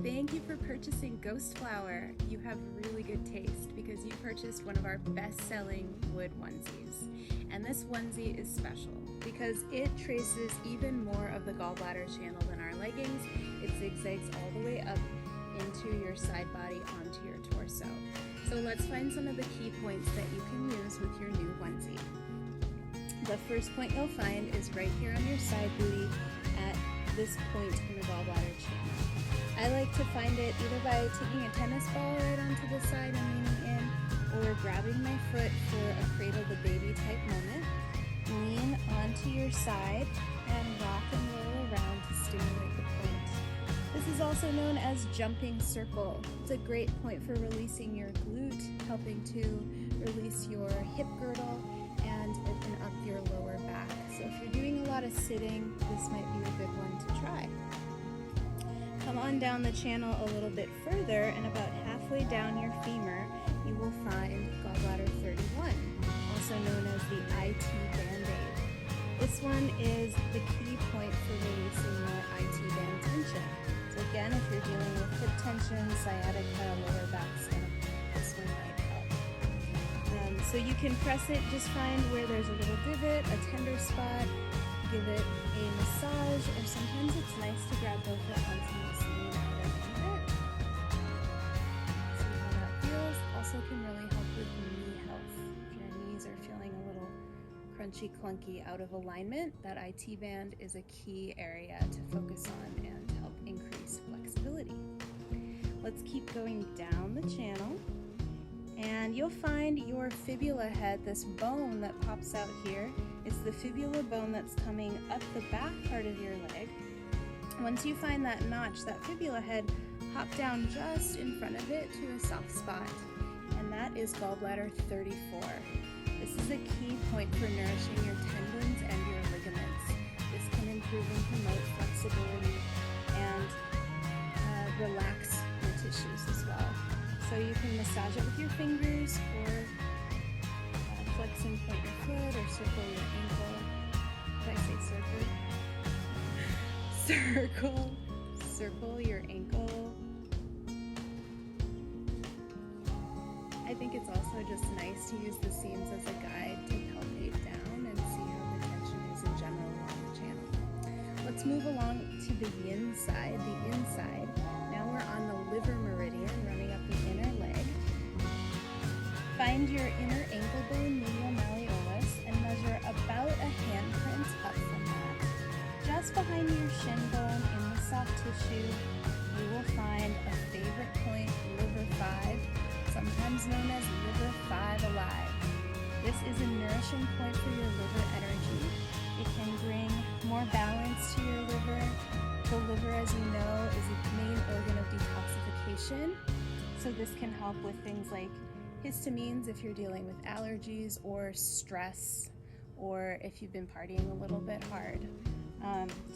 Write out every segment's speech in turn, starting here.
Thank you for purchasing Ghost Flower. You have really good taste because you purchased one of our best-selling wood onesies. And this onesie is special because it traces even more of the gallbladder channel than our leggings. It zigzags all the way up into your side body onto your torso. So let's find some of the key points that you can use with your new onesie. The first point you'll find is right here on your side booty at this point in the gallbladder channel. I like to find it either by taking a tennis ball right onto the side and leaning in, or grabbing my foot for a cradle the baby type moment. Lean onto your side and rock and roll around to stimulate the point. This is also known as jumping circle. It's a great point for releasing your glute, helping to release your hip girdle and open up your lower back. So if you're doing a lot of sitting, this might be a good one to try. Come on down the channel a little bit further, and about halfway down your femur, you will find gallbladder 31, also known as the IT band-aid. This one is the key point for releasing your IT band tension. So again, if you're dealing with hip tension, sciatica, lower back spine, this one might help. So you can press it, just find where there's a little divot, a tender spot, give it a massage, or sometimes it's nice to grab both at once and just lean out a little bit. See how that feels. Also can really help with knee health. If your knees are feeling a little crunchy, clunky, out of alignment, that IT band is a key area to focus on and help increase flexibility. Let's keep going down the channel, and you'll find your fibula head, this bone that pops out here. It's the fibula bone that's coming up the back part of your leg. Once you find that notch, that fibula head, hop down just in front of it to a soft spot, and that is gallbladder 34. This is a key point for nourishing your tendons and your ligaments. This can improve and promote flexibility and relax your tissues as well. So you can massage it with your fingers, or flex and point your foot, or circle your ankle. Did I say circle? Circle your ankle. I think it's also just nice to use the seams as a guide to palpate down and see how the tension is in general along the channel. Let's move along to the yin side, the inside. Now we're on the liver meridian running up the inner leg. Find your inner ankle bone, medial malleolus, and measure about a handprint up from that. Just behind your shin bone in the soft tissue, you will find a favorite point, liver 5, sometimes known as liver 5 alive. This is a nourishing point for your liver energy. It can bring more balance to your liver. The liver, as you know, is a main organ of detoxification. So this can help with things like histamines if you're dealing with allergies or stress, or if you've been partying a little bit hard.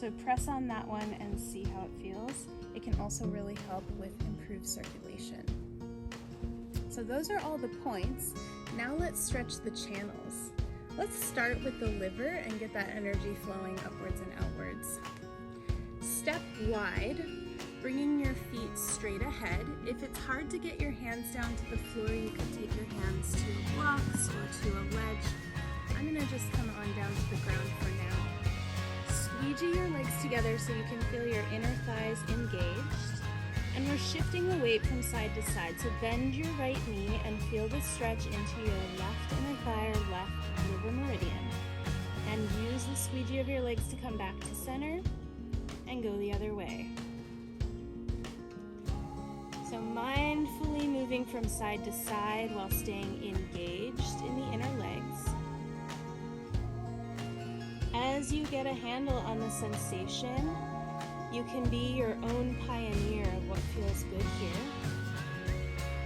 So press on that one and see how it feels. It can also really help with improved circulation. So those are all the points. Now let's stretch the channels. Let's start with the liver and get that energy flowing upwards and outwards. Step wide, bringing your feet straight ahead. If it's hard to get your hands down to the floor, you can take your hands to blocks or to a ledge. I'm gonna just come on down to the ground for now. Squeegee your legs together so you can feel your inner thighs engaged. And we're shifting the weight from side to side. So bend your right knee and feel the stretch into your left inner thigh or left liver meridian. And use the squeegee of your legs to come back to center and go the other way. So mindfully moving from side to side while staying engaged in the inner legs. As you get a handle on the sensation, you can be your own pioneer of what feels good here.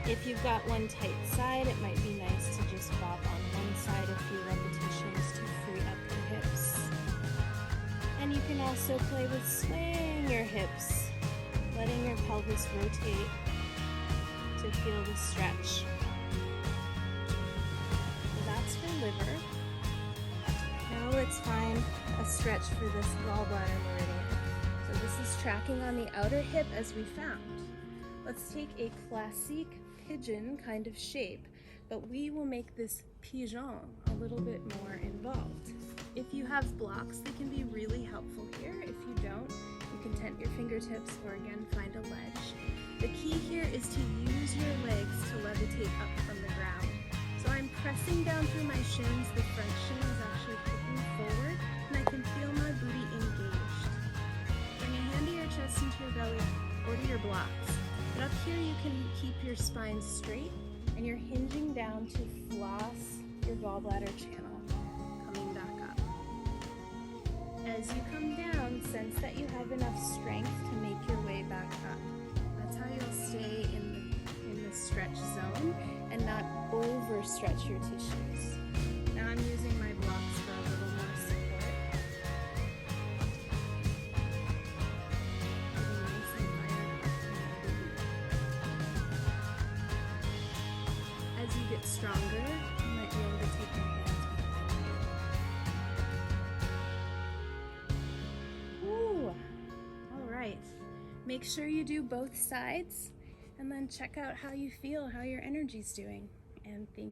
If you've got one tight side, it might be nice to just bob on one side a few repetitions to free up your hips. And you can also play with swaying your hips, letting your pelvis rotate to feel the stretch. So that's for liver. Now let's find a stretch for this gallbladder meridian. So this is tracking on the outer hip as we found. Let's take a classique pigeon kind of shape, but we will make this pigeon a little bit more involved. If you have blocks, they can be really helpful here. If you don't, you can tent your fingertips or again find a ledge. The key here is to use your legs to levitate up from the ground. So I'm pressing down through my shins. The front shin is actually kicking forward, and I can feel my booty engaged. Bring a hand to your chest and to your belly or to your blocks. But up here you can keep your spine straight and you're hinging down to floss your gallbladder channel, coming back up. As you come down, sense that you have enough strength to make your way back up. That's how you'll stay in the stretch zone and not overstretch your tissues. Now I'm using my blocks for a little more support. Getting nice and fired up in the glute. As you get stronger, you might be able to take your hands behind you. Ooh, all right. Make sure you do both sides and then check out how you feel, how your energy's doing. And thank